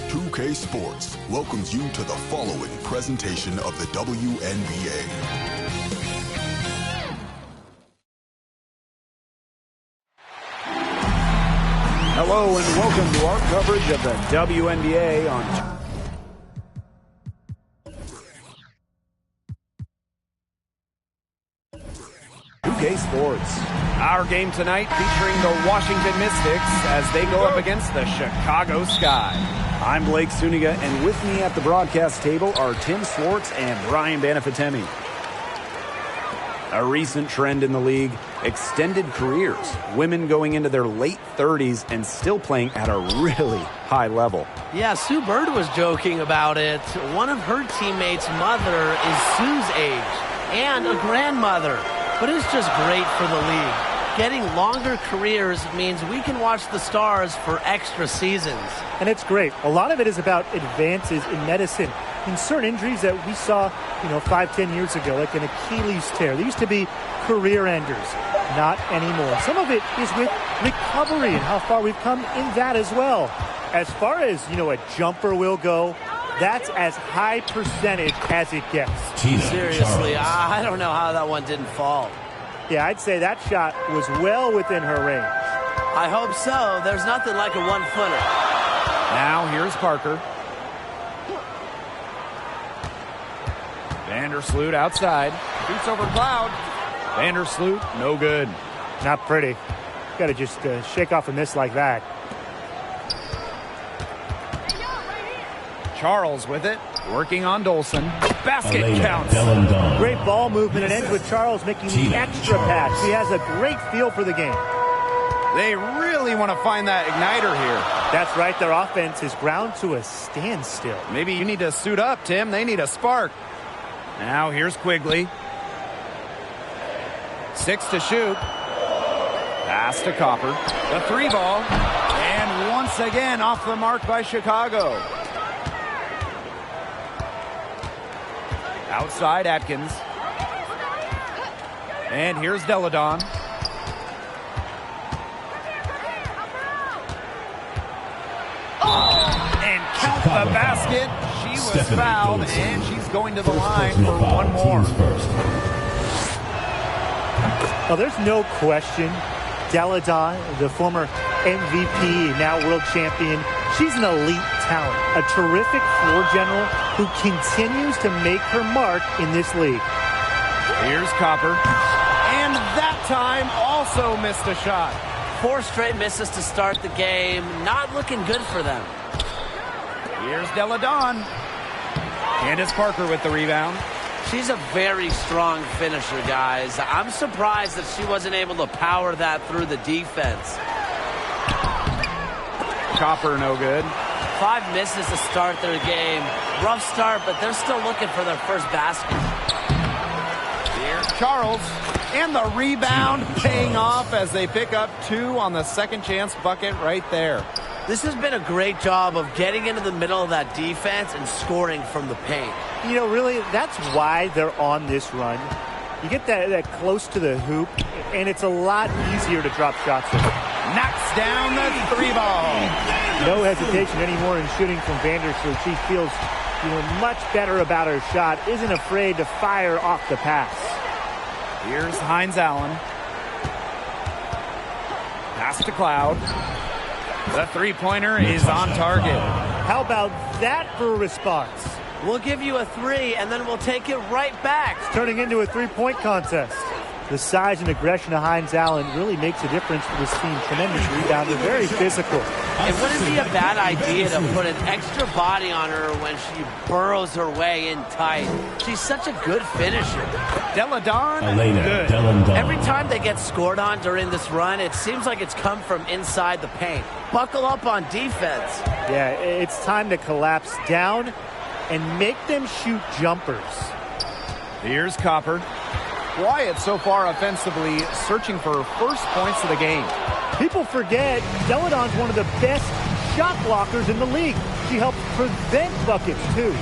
2K Sports welcomes you to the following presentation of the WNBA. Hello and welcome to our coverage of the WNBA on 2K Sports. Our game tonight featuring the Washington Mystics as they go up against the Chicago Sky. I'm Blake Suniga, and with me at the broadcast table are Tim Swartz and Brian Banafitemi. A recent trend in the league, extended careers. Women going into their late 30s and still playing at a really high level. Yeah, Sue Bird was joking about it. One of her teammates' mother is Sue's age and a grandmother. But it's just great for the league. Getting longer careers means we can watch the stars for extra seasons. And it's great. A lot of it is about advances in medicine. In certain injuries that we saw, 5-10 years ago, like an Achilles tear, they used to be career enders. Not anymore. Some of it is with recovery and how far we've come in that as well. As far as, a jumper will go, that's as high percentage as it gets. Seriously, I don't know how that one didn't fall. Yeah, I'd say that shot was well within her range. I hope so. There's nothing like a one-footer. Now here's Parker. Vandersloot outside. Shoots over Cloud. Vandersloot, no good. Not pretty. Got to just shake off a miss like that. Charles with it, working on Dolson. Basket counts. Great ball movement and ends with Charles making the extra pass. He has a great feel for the game. They really want to find that igniter here. That's right. Their offense is ground to a standstill. Maybe you need to suit up, Tim. They need a spark. Now here's Quigley. 6 to shoot. Pass to Copper. The 3 ball. And once again off the mark by Chicago. Outside Atkins. And here's Deladon. And count the basket. She was fouled, and she's going to the line for one more. Well, there's no question. Deladon, the former MVP, now world champion, she's an elite talent, a terrific floor general who continues to make her mark in this league. Here's Copper. And that time also missed a shot. 4 straight misses to start the game. Not looking good for them. Here's Deladon. Candace Parker with the rebound. She's a very strong finisher, guys. I'm surprised that she wasn't able to power that through the defense. Copper no good. 5 misses to start their game. Rough start, but they're still looking for their first basket. Here's Charles. And the rebound paying off as they pick up 2 on the second chance bucket right there. This has been a great job of getting into the middle of that defense and scoring from the paint. Really, that's why they're on this run. You get that close to the hoop, and it's a lot easier to drop shots. Knocks down the 3 ball. No hesitation anymore in shooting from Vandersloot. She feels, much better about her shot. Isn't afraid to fire off the pass. Here's Hines Allen. Pass to Cloud. The 3-pointer is on target. How about that for a response? We'll give you a 3, and then we'll take it right back. It's turning into a 3-point contest. The size and aggression of Hines Allen really makes a difference for this team. Tremendous rebounder, very physical. It wouldn't be a bad idea to put an extra body on her when she burrows her way in tight. She's such a good finisher. Deladon, good. Every time they get scored on during this run, it seems like it's come from inside the paint. Buckle up on defense. Yeah, it's time to collapse down and make them shoot jumpers. Here's Copper. Wyatt so far offensively searching for first points of the game. People forget Deladon's one of the best shot blockers in the league. She helps prevent buckets too.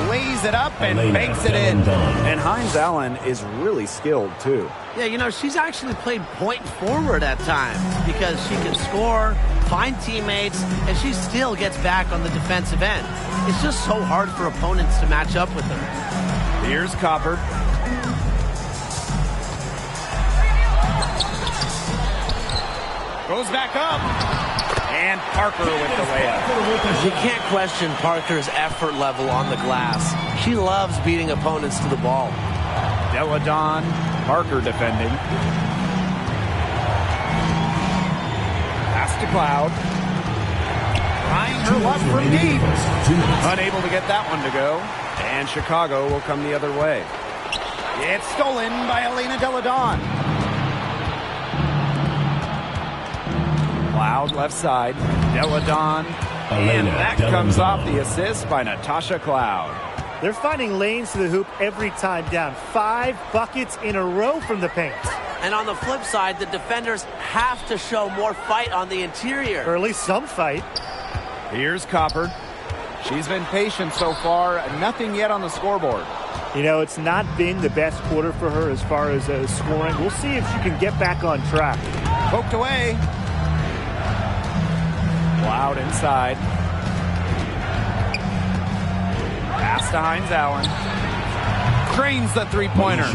Lays it up and banks it in. And Hines Allen is really skilled too. Yeah, she's actually played point forward at times because she can score, find teammates, and she still gets back on the defensive end. It's just so hard for opponents to match up with her. Here's Copper. Goes back up. And Parker with the layup. You can't question Parker's effort level on the glass. She loves beating opponents to the ball. Deladon, Parker defending. Pass to Cloud. Trying her luck from deep. Unable to get that one to go. And Chicago will come the other way. It's stolen by Elena Deladon. Cloud left side. Deladon. And that comes off the assist by Natasha Cloud. They're finding lanes to the hoop every time down. 5 buckets in a row from the paint. And on the flip side, the defenders have to show more fight on the interior. Or at least some fight. Here's Copper. She's been patient so far. Nothing yet on the scoreboard. You know, it's not been the best quarter for her as far as scoring. We'll see if she can get back on track. Poked away. Cloud inside. Pass to Hines Allen. Drains the three-pointer.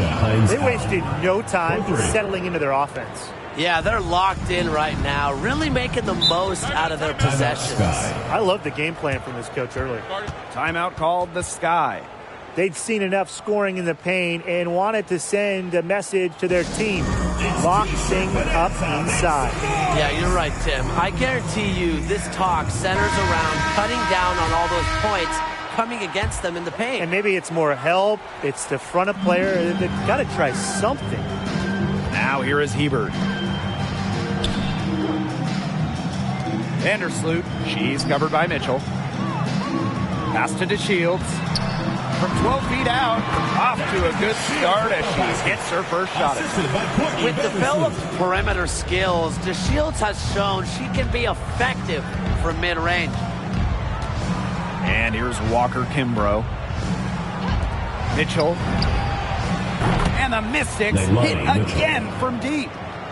They wasted no time settling into their offense. Yeah, they're locked in right now, really making the most out of their possessions. I love the game plan from this coach early. Timeout called the Sky. They'd seen enough scoring in the paint and wanted to send a message to their team. Lock things up inside. Yeah, you're right, Tim. I guarantee you this talk centers around cutting down on all those points coming against them in the paint. And maybe it's more help. It's the front of player. They've got to try something. Now here is Hebert. Vandersloot. She's covered by Mitchell. Pass to DeShields. From 12 feet out, off to a good start as she hits her first shot. With developed perimeter skills, DeShields has shown she can be effective from mid-range. And here's Walker Kimbrough. Mitchell. And the Mystics hit again from deep.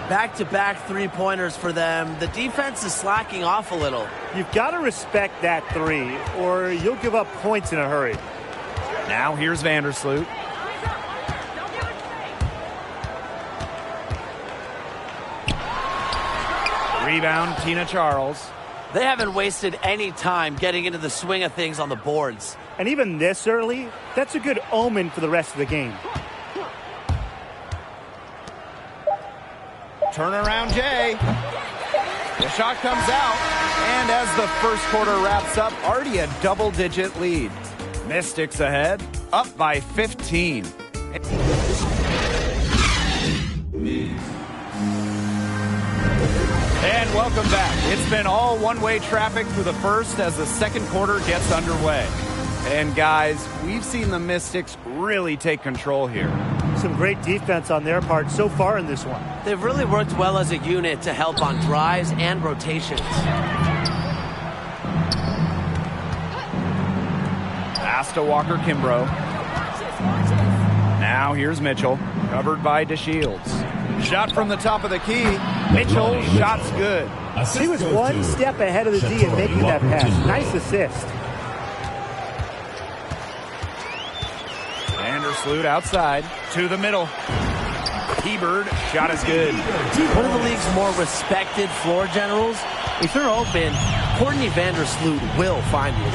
Back-to-back three-pointers for them. The defense is slacking off a little. You've got to respect that three, or you'll give up points in a hurry. Now here's Vandersloot. Rebound, Tina Charles. They haven't wasted any time getting into the swing of things on the boards. And even this early, that's a good omen for the rest of the game. Turnaround Jay. The shot comes out. And as the first quarter wraps up, already a double-digit lead. Mystics ahead, up by 15. And welcome back. It's been all one-way traffic through the first as the second quarter gets underway. And guys, we've seen the Mystics really take control here. Some great defense on their part so far in this one. They've really worked well as a unit to help on drives and rotations. Pass to Walker Kimbrough. Now here's Mitchell, covered by DeShields. Shot from the top of the key. Mitchell, shot's good. He was one step ahead of the D in making that pass. Nice assist. Vandersloot outside to the middle. Hebert, shot is good. One of the league's more respected floor generals. If you're open, Courtney Vandersloot will find you.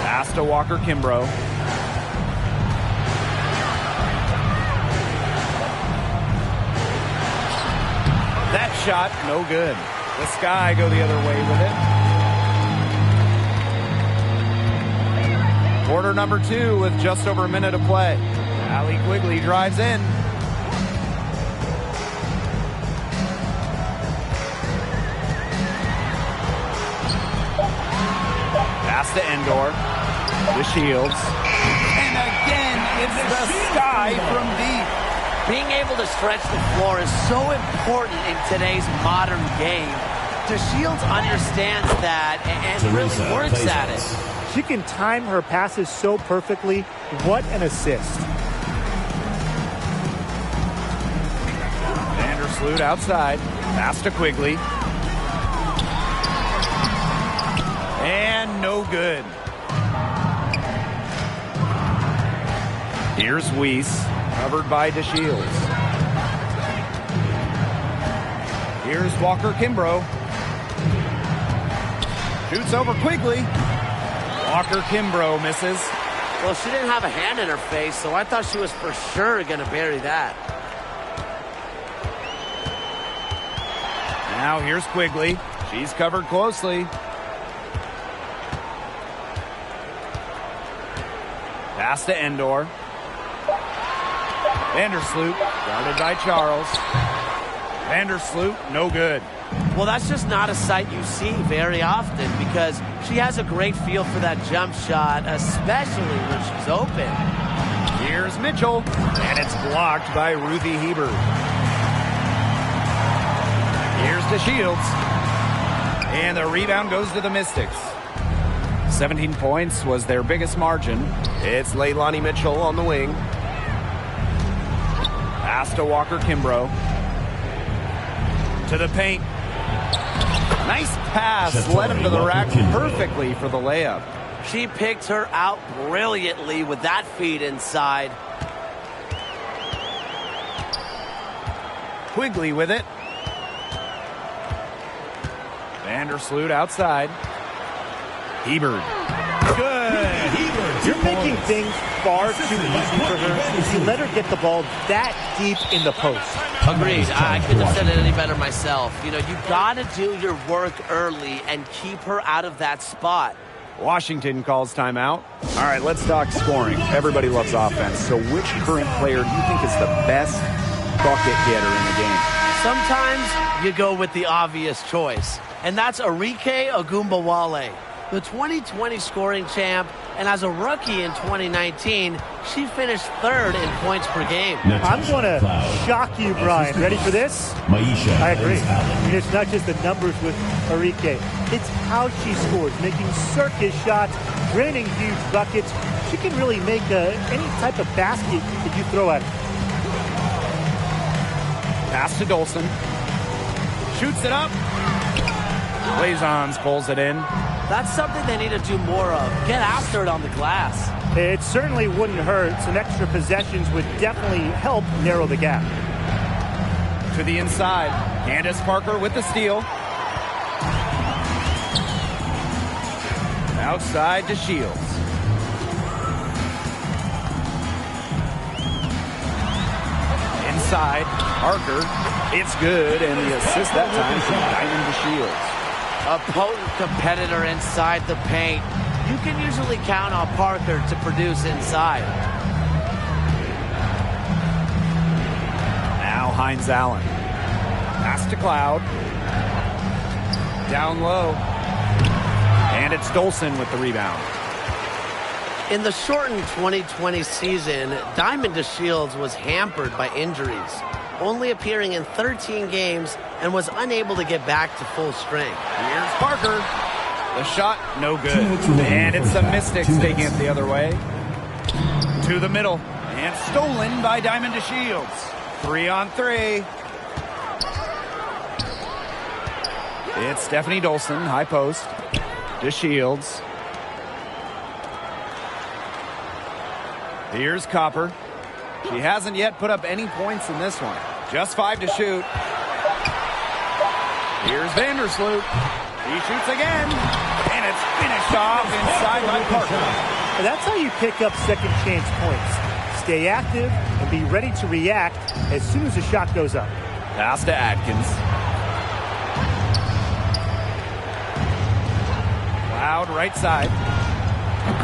Pass to Walker Kimbrough. That shot, no good. The Sky go the other way with it. Quarter number 2 with just over a minute to play. Allie Quigley drives in. Pass to Endor. DeShields. And again, it's the Sky from deep. Being able to stretch the floor is so important in today's modern game. DeShields understands that and really works at it. She can time her passes so perfectly. What an assist. Vandersloot outside. Pass to Quigley. no good. Here's Weiss, covered by DeShields. Here's Walker Kimbrough. Shoots over Quigley. Walker Kimbrough misses. Well, she didn't have a hand in her face, so I thought she was for sure going to bury that. Now here's Quigley. She's covered closely. Pass to Endor. Vandersloot, guarded by Charles. Vandersloot, no good. Well, that's just not a sight you see very often because she has a great feel for that jump shot, especially when she's open. Here's Mitchell, and it's blocked by Ruthie Hebert. Here's DeShields, and the rebound goes to the Mystics. 17 points was their biggest margin. It's Leilani Mitchell on the wing. Pass to Walker Kimbrough. To the paint. Nice pass. Led him to the rack perfectly for the layup. She picked her out brilliantly with that feed inside. Quigley with it. Vandersloot outside. Hebert. Good. You're making things far too easy for her if you let her get the ball that deep in the post. Agreed. I couldn't have said it any better myself. You know, you got to do your work early and keep her out of that spot. Washington calls timeout. All right, let's talk scoring. Everybody loves offense. So which current player do you think is the best bucket getter in the game? Sometimes you go with the obvious choice, and that's Arike Ogunbowale, the 2020 scoring champ, and as a rookie in 2019, she finished third in points per game. I'm going to shock you, Brian. Ready for this? I agree. I mean, it's not just the numbers with Arike. It's how she scores, making circus shots, draining huge buckets. She can really make any type of basket that you throw at her. Pass to Dolson. Shoots it up. Blazons pulls it in. That's something they need to do more of. Get after it on the glass. It certainly wouldn't hurt. Some extra possessions would definitely help narrow the gap. To the inside. Candace Parker with the steal. Outside to Shields. Inside, Parker. It's good, and the assist that time from Diamond DeShields. A potent competitor inside the paint. You can usually count on Parker to produce inside. Now Hines Allen. Pass to Cloud. Down low. And it's Dolson with the rebound. In the shortened 2020 season, Diamond DeShields was hampered by injuries, only appearing in 13 games and was unable to get back to full strength. Here's Parker. The shot, no good. And it's the Mystics taking it the other way. To the middle. And stolen by Diamond DeShields. 3-on-3. It's Stephanie Dolson, high post. DeShields. Here's Copper. She hasn't yet put up any points in this one. Just 5 to shoot. Here's Vandersloot. He shoots again. And it's finished off inside by Parker. That's how you pick up second chance points. Stay active and be ready to react as soon as the shot goes up. Pass to Atkins. Cloud right side.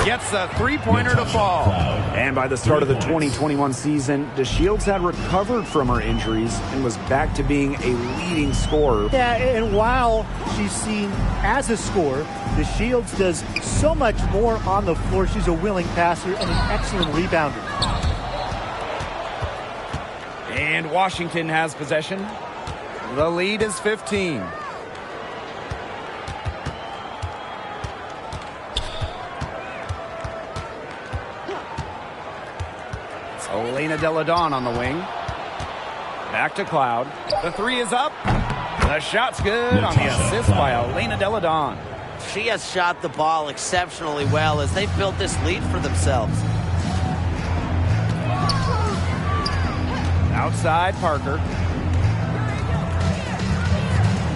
Gets a three-pointer to fall. And by the start of the 2021 season, DeShields had recovered from her injuries and was back to being a leading scorer. Yeah, and while she's seen as a scorer, DeShields does so much more on the floor. She's a willing passer and an excellent rebounder. And Washington has possession. The lead is 15. Elena Deladon on the wing. Back to Cloud. The three is up. The shot's good on the assist by Elena Deladon. She has shot the ball exceptionally well as they've built this lead for themselves. Outside, Parker.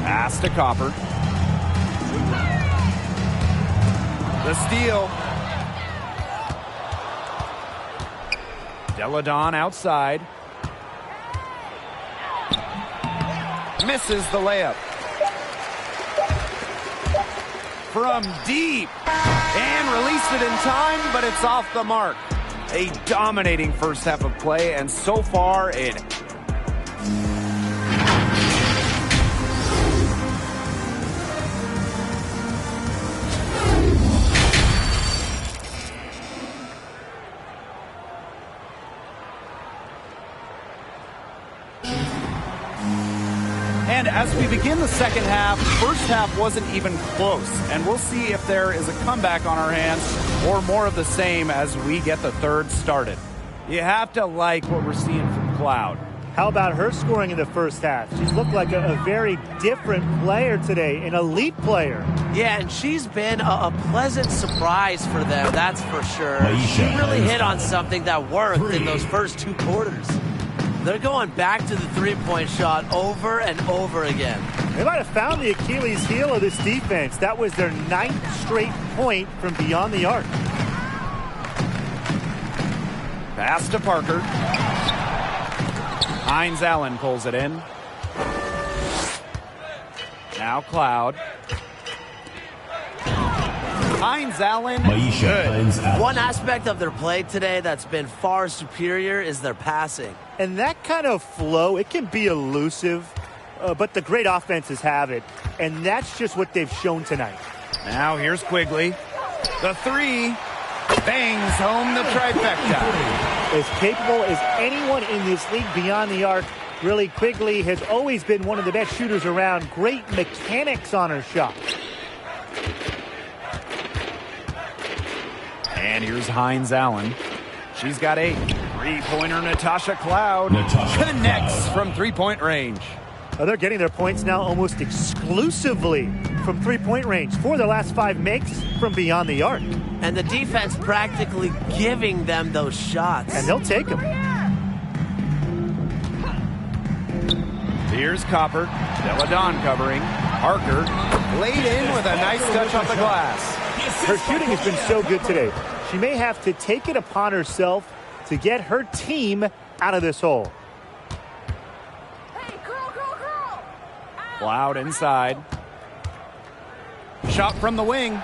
Pass to Copper. The steal. Deladon outside. Misses the layup. From deep. And released it in time, but it's off the mark. A dominating first half of play, and so far it... And as we begin the second half, first half wasn't even close. And we'll see if there is a comeback on our hands or more of the same as we get the third started. You have to like what we're seeing from Cloud. How about her scoring in the first half? She's looked like a very different player today, an elite player. Yeah, and she's been a pleasant surprise for them, that's for sure. She really hit on something that worked in those first 2 quarters. They're going back to the three-point shot over and over again. They might have found the Achilles heel of this defense. That was their 9th straight point from beyond the arc. Pass to Parker. Hines Allen pulls it in. Now Cloud. Hines Allen, good. One aspect of their play today that's been far superior is their passing. And that kind of flow, it can be elusive, but the great offenses have it. And that's just what they've shown tonight. Now here's Quigley. The three bangs home the trifecta. As capable as anyone in this league beyond the arc, really Quigley has always been one of the best shooters around. Great mechanics on her shot. And here's Hines Allen. She's got 8. Three-pointer Natasha Cloud connects from three-point range. Oh, they're getting their points now almost exclusively from three-point range. 4 of their last 5 makes from beyond the arc. And the defense practically giving them those shots. And they'll take them. Here's Copper. Deladon covering. Parker laid in with a nice touch off the glass. Her shooting has been so good today. She may have to take it upon herself to get her team out of this hole. Hey, girl. Cloud inside. Shot from the wing.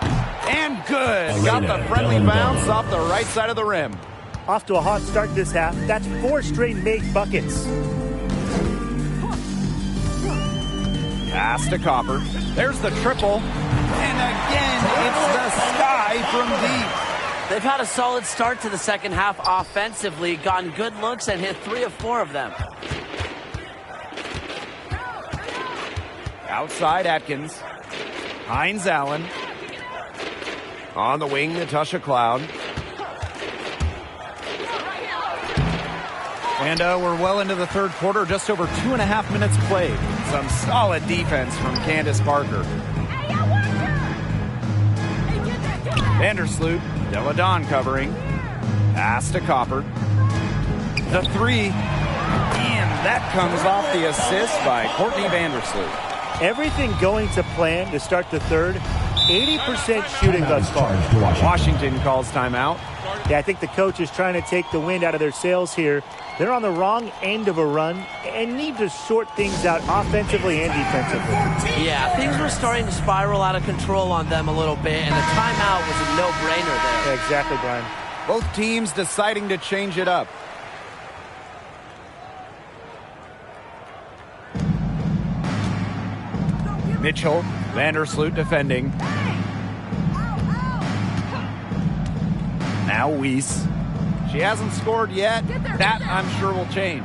And good. Got the friendly bounce off the right side of the rim. Off to a hot start this half. That's 4 straight made buckets. Pass to Copper. There's the triple. And again, it's the sky from deep. They've had a solid start to the second half offensively, gotten good looks, and hit 3 of 4 of them. Outside Atkins. Hines Allen. On the wing, Natasha Cloud. And we're well into the third quarter, just over 2.5 minutes played. Some solid defense from Candace Parker. Vandersloot, Deladon covering. Pass to Copper. The three. And that comes off the assist by Courtney Vandersloot. Everything going to plan to start the third. 80% shooting thus far. Washington calls timeout. Yeah, I think the coach is trying to take the wind out of their sails here. They're on the wrong end of a run and need to sort things out offensively and defensively. Yeah, things were starting to spiral out of control on them a little bit, and a timeout was a no-brainer there. Yeah, exactly, Brian. Both teams deciding to change it up. Mitchell, Vandersloot defending. Now Weiss. She hasn't scored yet. That, I'm sure, will change.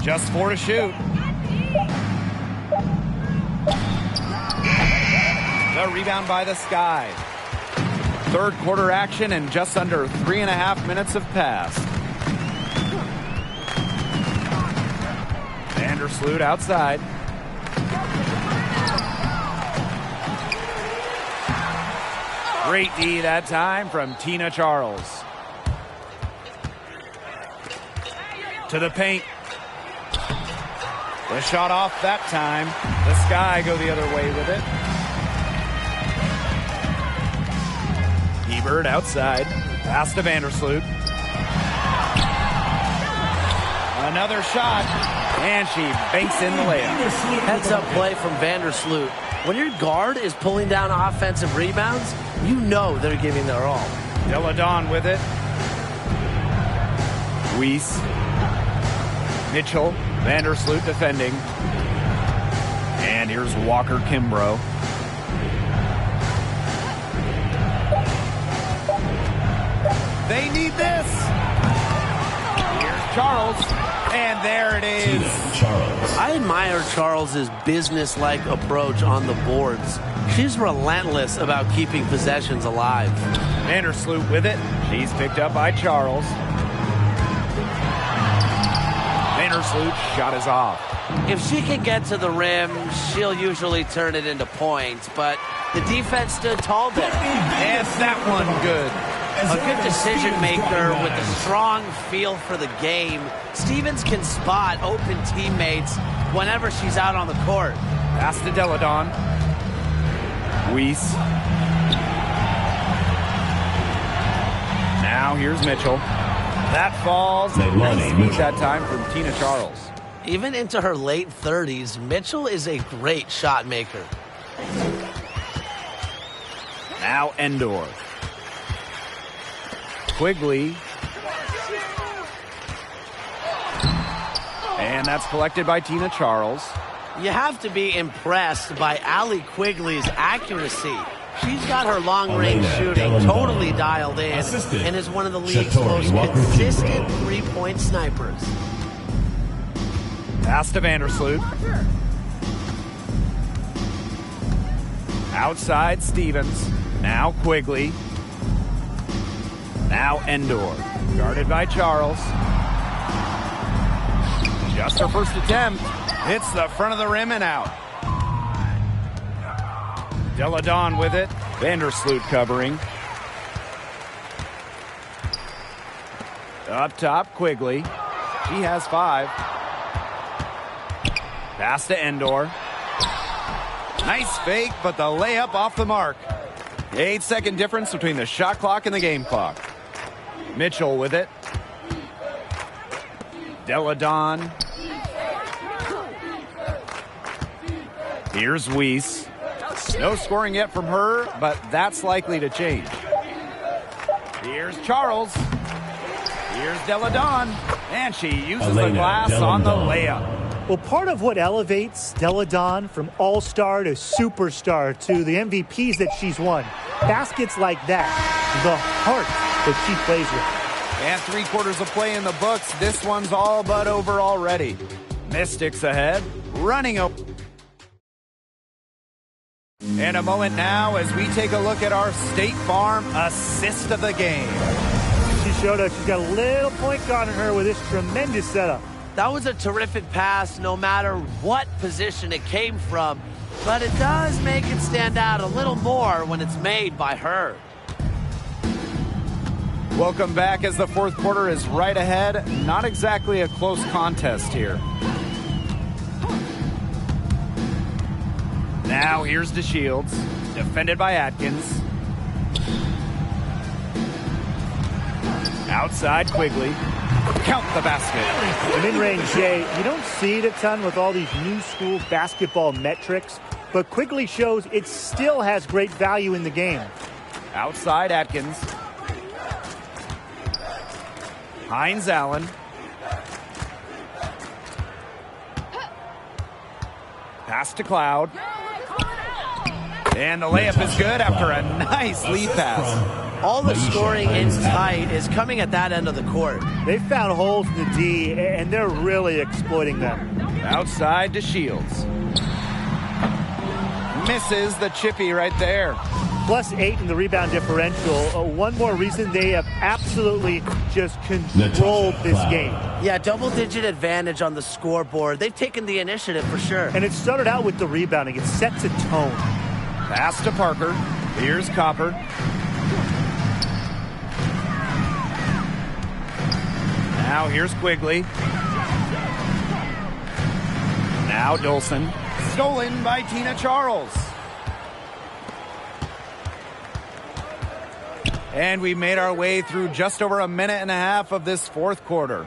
Just 4 to shoot. The rebound by the Sky. Third quarter action and just under 3.5 minutes have passed. Vandersloot outside. Great D that time from Tina Charles. To the paint. The shot off that time. The Sky go the other way with it. Hebert outside. Pass to Vandersloot. Another shot. And she banks in the layup. Heads-up play from Vandersloot. When your guard is pulling down offensive rebounds, you know they're giving their all. Deladon with it. Weiss. Mitchell. Vandersloot defending. And here's Walker Kimbrough. They need this. Here's Charles. And there it is. I admire Charles's business-like approach on the boards. She's relentless about keeping possessions alive. Vandersloot with it. She's picked up by Charles. Vandersloot shot is off. If she can get to the rim, she'll usually turn it into points, but the defense stood tall there. And that one good. A good decision maker with a strong feel for the game. Stevens can spot open teammates whenever she's out on the court. Pass to Deladon. Weiss. Now here's Mitchell. That falls. Nice feed that time from Tina Charles. Even into her late 30s, Mitchell is a great shot maker. Now Endor. Quigley. And that's collected by Tina Charles. You have to be impressed by Allie Quigley's accuracy. She's got her long-range shooting totally dialed in and is one of the league's most consistent three-point snipers. Pass to Vandersloot. Outside Stevens. Now Quigley. Now Endor. Guarded by Charles. Just her first attempt. Hits the front of the rim and out. Deladon with it. Vandersloot covering. Up top, Quigley. She has 5. Pass to Endor. Nice fake, but the layup off the mark. 8-second difference between the shot clock and the game clock. Mitchell with it. Deladon. Here's Weiss. No scoring yet from her, but that's likely to change. Here's Charles. Here's Deladon. And she uses the glass on the layup. Well, part of what elevates Deladon from all-star to superstar to the MVPs that she's won, baskets like that, the heart that she plays with. And 3/4 of play in the books. This one's all but over already. Mystics ahead, running up. And a moment now as we take a look at our State Farm assist of the game. She showed us she's got a little point guard on her with this tremendous setup. That was a terrific pass no matter what position it came from, but it does make it stand out a little more when it's made by her. Welcome back as the fourth quarter is right ahead. Not exactly a close contest here. Now here's DeShields, defended by Atkins. Outside Quigley. Count the basket. The mid-range Jay, you don't see it a ton with all these new school basketball metrics, but Quigley shows it still has great value in the game. Outside Atkins. Hines Allen. Pass to Cloud. And the layup is good after a nice lead pass. All the scoring in tight is coming at that end of the court. They found holes in the D, and they're really exploiting them. Outside to Shields. Misses the chippy right there. +8 in the rebound differential. One more reason they have absolutely just controlled this game. Yeah, double-digit advantage on the scoreboard. They've taken the initiative for sure. And it started out with the rebounding. It sets a tone. Pass to Parker. Here's Copper. Now here's Quigley. Now Dolson. Stolen by Tina Charles. And we made our way through just over a minute and a half of this fourth quarter.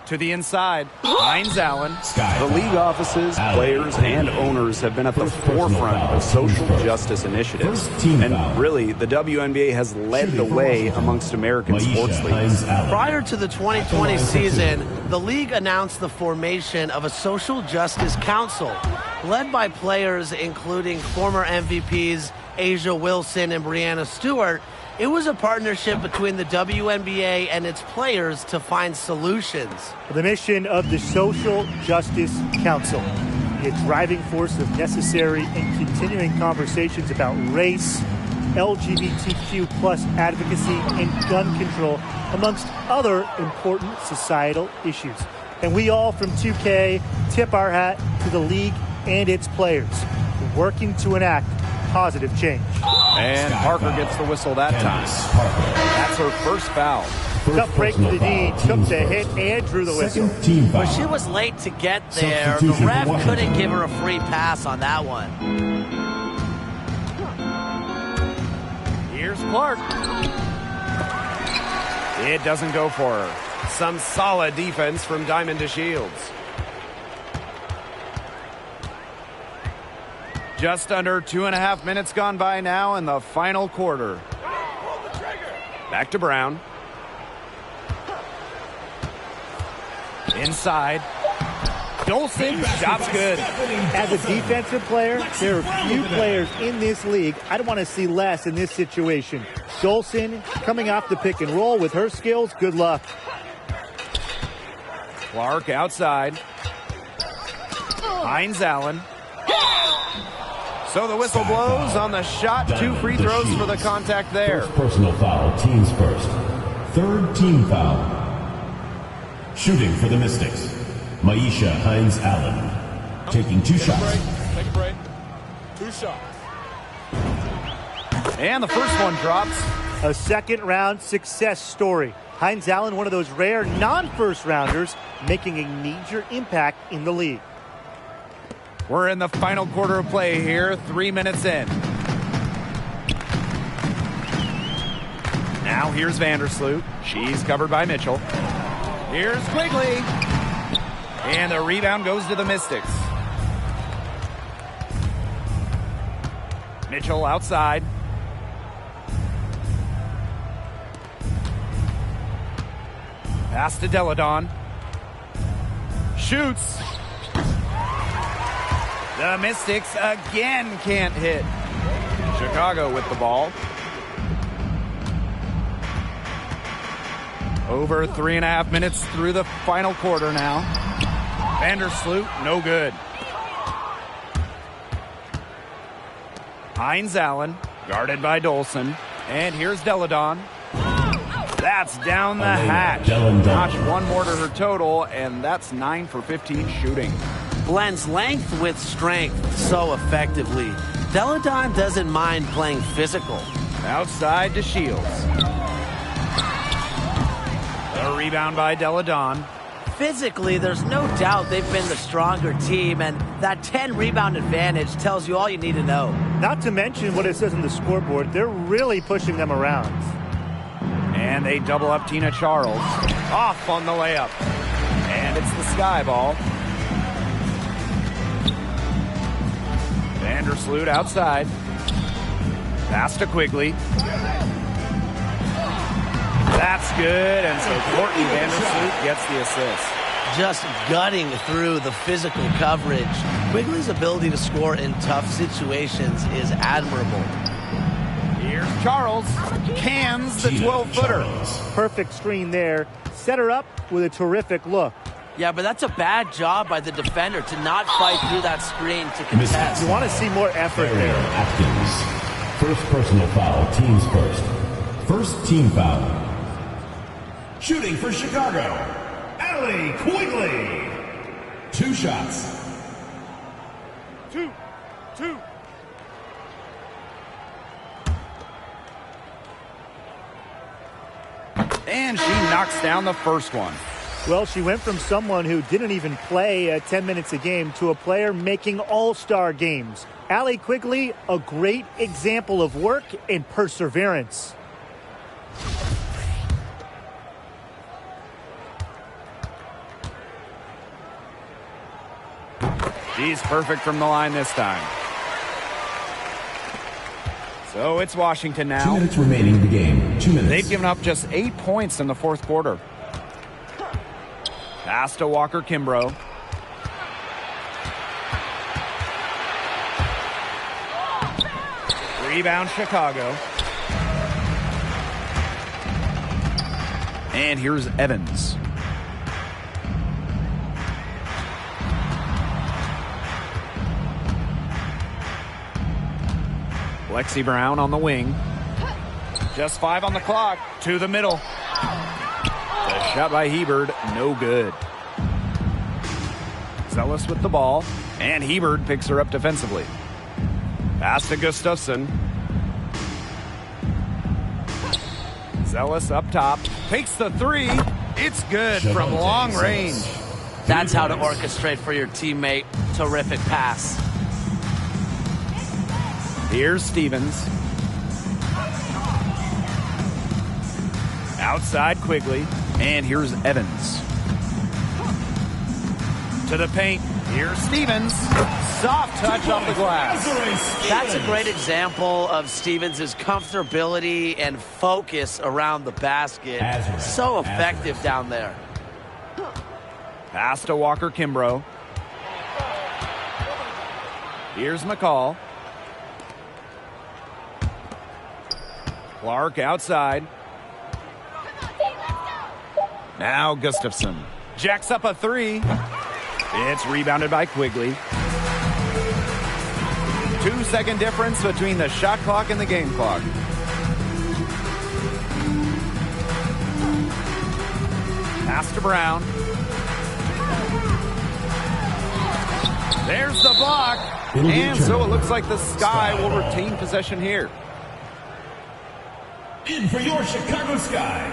To the inside, Hines Allen. The league offices, players, and owners have been at the forefront of social justice initiatives. And really, the WNBA has led the way amongst American sports leagues. Prior to the 2020 season, the league announced the formation of a social justice council, led by players including former MVPs Asia Wilson and Breanna Stewart. It was a partnership between the WNBA and its players to find solutions. The mission of the Social Justice Council, the driving force of necessary and continuing conversations about race, LGBTQ plus advocacy, and gun control, amongst other important societal issues. And we all from 2K tip our hat to the league and its players, working to enact positive change. And Parker gets the whistle that time. That's her first foul. Tough break to the D, took the hit and drew the whistle. But she was late to get there. The ref couldn't give her a free pass on that one. Here's Clark. It doesn't go for her. Some solid defense from Diamond DeShields. Just under 2.5 minutes gone by now in the final quarter. Back to Brown. Inside. Dolson, shot's good. As a defensive player, there are few players in this league I'd want to see less in this situation. Dolson coming off the pick and roll with her skills, good luck. Clark outside. Hines Allen. So the whistle blows on the shot. 2 free throws for the contact there. First personal foul, teams first. Third team foul. Shooting for the Mystics, Maisha Hines Allen. Taking 2 shots. Take a break. 2 shots. And the first one drops. A second round success story. Hines Allen, one of those rare non-first rounders, making a major impact in the league. We're in the final quarter of play here, 3 minutes in. Now here's Vandersloot. She's covered by Mitchell. Here's Quigley. And the rebound goes to the Mystics. Mitchell outside. Pass to Deladon. Shoots. The Mystics again can't hit. Chicago with the ball. Over 3.5 minutes through the final quarter now. Vandersloot, no good. Hines Allen, guarded by Dolson. And here's Deladon. That's down the hatch. Notch one more to her total, and that's 9 for 15 shooting. Blends length with strength so effectively. Deladon doesn't mind playing physical. Outside to Shields. A rebound by Deladon. Physically, there's no doubt they've been the stronger team, and that 10 rebound advantage tells you all you need to know. Not to mention what it says on the scoreboard, they're really pushing them around. And they double up Tina Charles. Off on the layup. And it's the Sky ball. Vandersloot outside. Pass to Quigley. That's good, and so Courtney Vandersloot gets the assist. Just gutting through the physical coverage. Quigley's ability to score in tough situations is admirable. Here's Charles. Cans the 12-footer. Perfect screen there. Set her up with a terrific look. Yeah, but that's a bad job by the defender to not fight through that screen to contest. You want to see more effort there. Atkins. First personal foul, teams first. First team foul. Shooting for Chicago, Allie Quigley. 2 shots. Two. And she knocks down the first one. Well, she went from someone who didn't even play 10 minutes a game to a player making all-star games. Allie Quigley, a great example of work and perseverance. She's perfect from the line this time. So it's Washington now. 2 minutes remaining in the game. 2 minutes. They've given up just 8 points in the fourth quarter. Pass to Walker-Kimbrough. Rebound Chicago. And here's Evans. Lexi Brown on the wing. Just 5 on the clock. To the middle. The shot by Hebard, no good. Zealous with the ball. And Hebard picks her up defensively. Pass to Gustafson. Zealous up top. Takes the three. It's good from long range. That's how to orchestrate for your teammate. Terrific pass. Here's Stevens. Outside Quigley. And here's Evans. To the paint. Here's Stevens. Soft touch off the glass. That's a great example of Stevens' comfortability and focus around the basket. So effective down there. Pass to Walker-Kimbrough. Here's McCall. Clark outside. Now Gustafson. Jacks up a three. It's rebounded by Quigley. 2-second difference between the shot clock and the game clock. Pass to Brown. There's the block. And so it looks like the Sky will retain possession here. In for your Chicago Sky,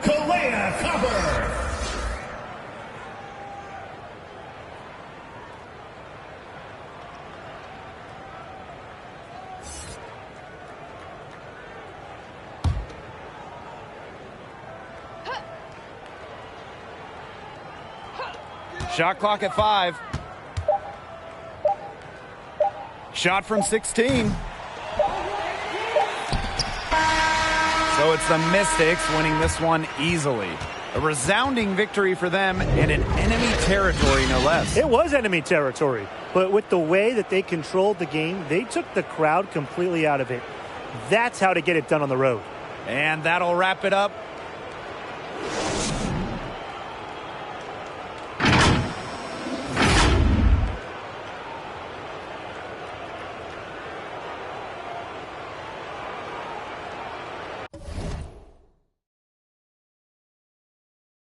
Kalea Copper. Shot clock at 5. Shot from 16. So it's the Mystics winning this one easily. A resounding victory for them in an enemy territory, no less. It was enemy territory, but with the way that they controlled the game, they took the crowd completely out of it. That's how to get it done on the road. And that'll wrap it up